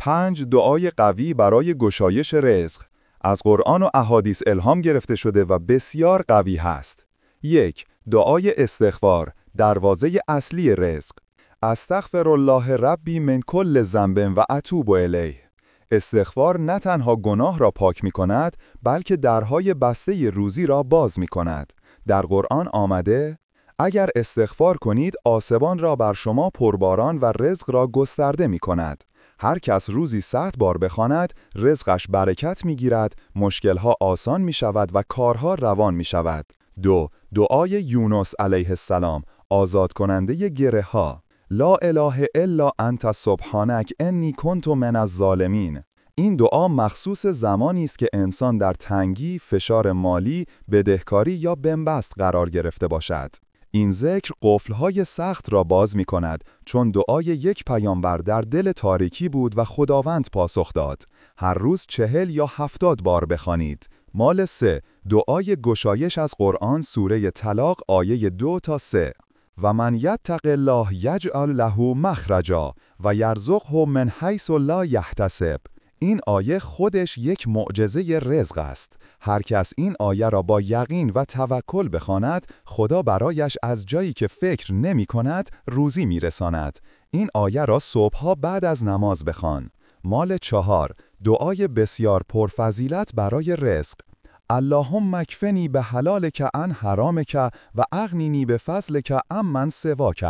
5 دعای قوی برای گشایش رزق. از قرآن و احادیث الهام گرفته شده و بسیار قوی هست. 1. دعای استغفار، دروازه اصلی رزق. استغفر الله ربی من کل ذنب و اتوب الیه. استغفار نه تنها گناه را پاک می کند، بلکه درهای بسته روزی را باز می کند. در قرآن آمده: اگر استغفار کنید آسمان را بر شما پرباران و رزق را گسترده می کند. هر کس روزی 100 بار بخواند، رزقش برکت می گیرد، مشکلها آسان می شود و کارها روان می شود. 2. دعای یونس علیه السلام، آزاد کننده گره ها. لا اله الا انت سبحانک انی کنت من الظالمین. این دعا مخصوص زمانی است که انسان در تنگی، فشار مالی، بدهکاری یا بنبست قرار گرفته باشد. این ذکر قفل‌های سخت را باز می کند، چون دعای یک پیامبر در دل تاریکی بود و خداوند پاسخ داد. هر روز 40 یا 70 بار بخوانید. مال 3. دعای گشایش از قرآن سوره طلاق آیه 2 تا 3. و من یتق الله یجعل له مخرجا و یرزقه من حیث لا یحتسب. این آیه خودش یک معجزه رزق است. هر کس این آیه را با یقین و توکل بخواند، خدا برایش از جایی که فکر نمی کند روزی می رساند. این آیه را صبحها بعد از نماز بخوان. مال 4. دعای بسیار پرفضیلت برای رزق. اللهم اکفنی به حلالک عن حرامک و اغنینی به فضلک عمن سواک.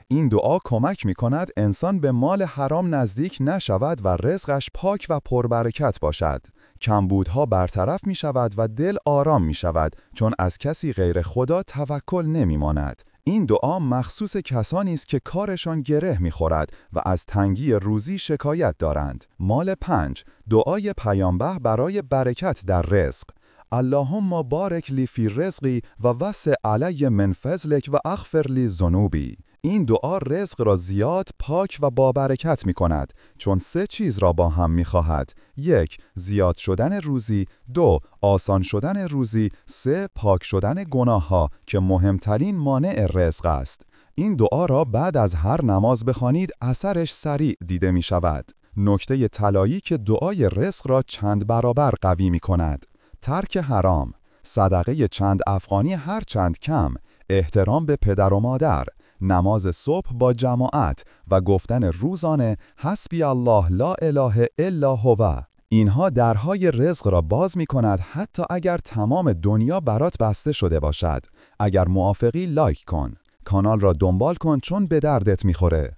این دعا کمک می کند انسان به مال حرام نزدیک نشود و رزقش پاک و پربرکت باشد. کمبودها برطرف می شود و دل آرام می شود، چون از کسی غیر خدا توکل نمی ماند. این دعا مخصوص کسانی است که کارشان گره می خورد و از تنگی روزی شکایت دارند. مال 5. دعای پیامبر برای برکت در رزق. اللهم بارک لی فی رزقی و وسع علی من فضلک و اغفر لی ذنوبی. این دعا رزق را زیاد، پاک و با برکت می کند، چون 3 چیز را با هم می خواهد. 1. زیاد شدن روزی. 2. آسان شدن روزی. 3. پاک شدن گناه ها که مهمترین مانع رزق است. این دعا را بعد از هر نماز بخوانید، اثرش سریع دیده می شود. نکته طلایی که دعای رزق را چند برابر قوی می کند. ترک حرام، صدقه چند افغانی هر چند کم، احترام به پدر و مادر، نماز صبح با جماعت و گفتن روزانه حسبی الله لا اله الا هو. اینها درهای رزق را باز می کند حتی اگر تمام دنیا برات بسته شده باشد. اگر موافقی لایک کن. کانال را دنبال کن چون به دردت می خوره.